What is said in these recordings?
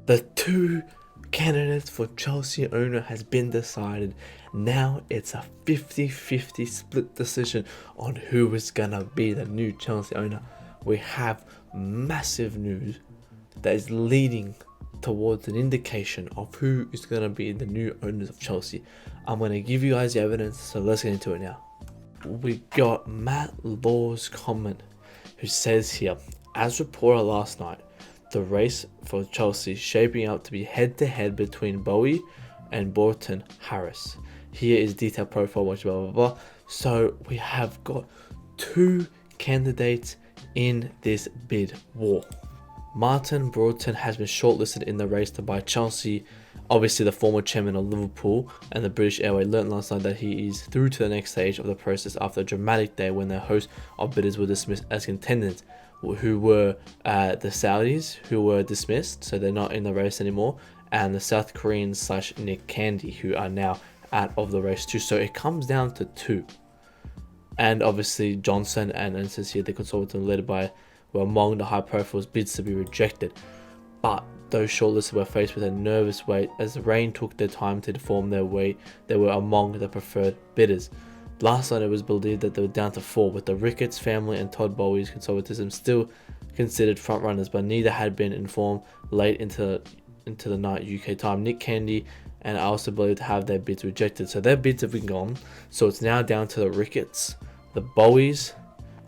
The two candidates for Chelsea owner has been decided. Now it's a 50-50 split decision on who is gonna be the new Chelsea owner. We have massive news that is leading towards an indication of who is gonna be the new owners of Chelsea. I'm gonna give you guys the evidence, so let's get into it now. We got Matt Law's comment, who says here, as reported last night, the race for Chelsea shaping up to be head-to-head between Bowie and Broughton Harris. Here is detailed profile, watch blah blah blah. So we have got two candidates in this bid war. Martin Broughton has been shortlisted in the race to buy Chelsea. Obviously, the former chairman of Liverpool and the British Airways learned last night that he is through to the next stage of the process after a dramatic day when the host of bidders were dismissed as contenders, who were the Saudis, who were dismissed, so they're not in the race anymore, and the South Koreans / Nick Candy, who are now out of the race too. So it comes down to two. And obviously Johnson and it says here the Consortium led by were among the high profile bids to be rejected. But those shortlisted were faced with a nervous wait as the rain took their time to form their way. They were among the preferred bidders. Last night it was believed that they were down to 4, with the Ricketts family and Todd Boehly's conservatism still considered frontrunners, but neither had been informed late into the night UK time. Nick Candy and I also believe to have their bids rejected. So their bids have been gone. So it's now down to the Ricketts, the Bowies,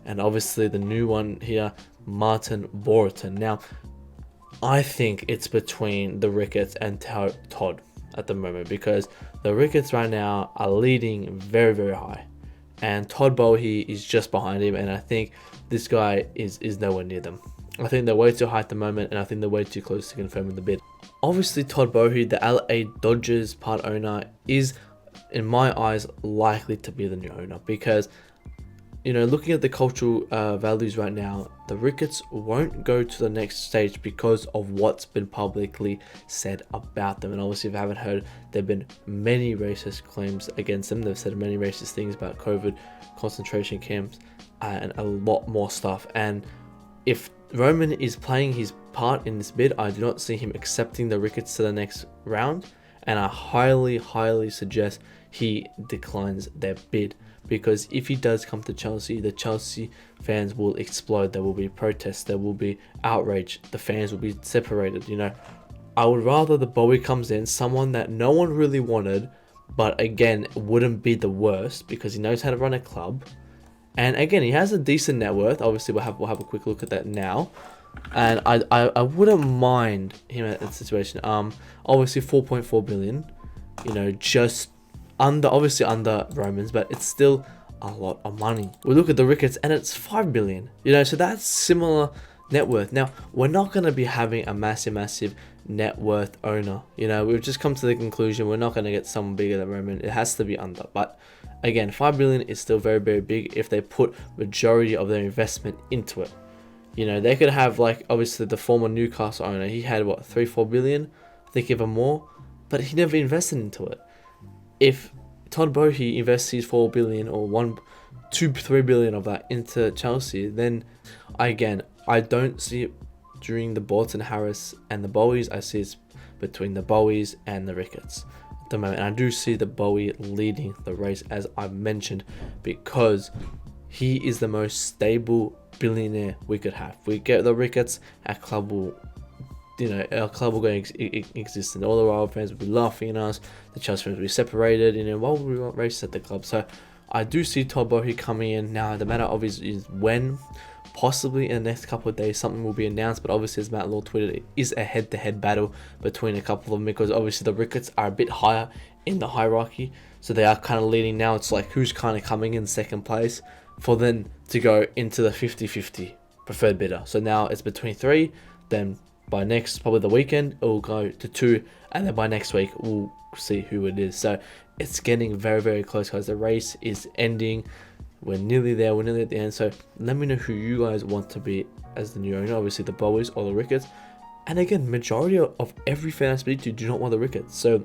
and obviously the new one here, Martin Broughton. Now, I think it's between the Ricketts and Todd at the moment, because the Ricketts right now are leading very, very high, and Todd Boehly is just behind him, and I think this guy is nowhere near them. I think they're way too high at the moment, and I think they're way too close to confirming the bid. Obviously, Todd Boehly, the LA Dodgers part owner, is, in my eyes, likely to be the new owner, because, you know, looking at the cultural values right now, the Ricketts won't go to the next stage because of what's been publicly said about them. And obviously, if you haven't heard, there have been many racist claims against them. They've said many racist things about COVID, concentration camps, and a lot more stuff. And if Roman is playing his part in this bid, I do not see him accepting the Ricketts to the next round. And I highly, highly suggest he declines their bid. Because if he does come to Chelsea, the Chelsea fans will explode. There will be protests. There will be outrage. The fans will be separated. You know, I would rather the Bowie comes in, someone that no one really wanted, but again, wouldn't be the worst because he knows how to run a club. And again, he has a decent net worth. Obviously, we'll have a quick look at that now. And I wouldn't mind him at that situation. Obviously 4.4 billion. You know, just obviously under Romans, but it's still a lot of money. We look at the Ricketts and it's 5 billion, you know, so that's similar net worth. Now, we're not going to be having a massive net worth owner, you know, we've just come to the conclusion we're not going to get someone bigger than Roman. It has to be under, but again, 5 billion is still very, very big if they put majority of their investment into it. You know, they could have, like, obviously the former Newcastle owner, he had what, 3-4 billion, I think even more, but he never invested into it. If Todd Boehly invests his 4 billion or 2-3 billion of that into Chelsea, then I don't see it during the Broughton Harris and the Bowies. I see it's between the Bowies and the Ricketts at the moment. And I do see the Bowie leading the race, as I mentioned, because he is the most stable billionaire we could have. If we get the Ricketts, our club will go exist, and all the Royal fans will be laughing at us. The Chelsea fans will be separated, you know, why would we want races at the club? So I do see Todd Boehly coming in. Now, the matter of is when, possibly in the next couple of days, something will be announced. But obviously, as Matt Law tweeted, it is a head-to-head battle between a couple of them, because obviously the Ricketts are a bit higher in the hierarchy, so they are kind of leading now. It's like who's kind of coming in second place for them to go into the 50-50 preferred bidder. So now it's between 3, then by probably the weekend, it will go to 2, and then by next week, we'll see who it is. So it's getting very, very close, guys. The race is ending. We're nearly there. We're nearly at the end. So let me know who you guys want to be as the new owner. Obviously, the Bowies or the Ricketts. And again, majority of every fan I speak to do not want the Ricketts. So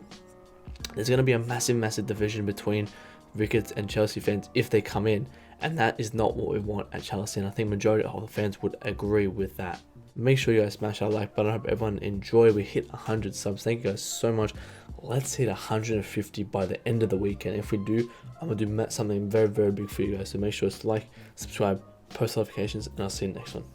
there's going to be a massive division between Ricketts and Chelsea fans if they come in. And that is not what we want at Chelsea. And I think majority of the fans would agree with that. Make sure you guys smash that like button. I hope everyone enjoy. We hit 100 subs. Thank you guys so much. Let's hit 150 by the end of the weekend. If we do, I'm gonna do something very, very big for you guys. So make sure to like, subscribe, post notifications, and I'll see you next one.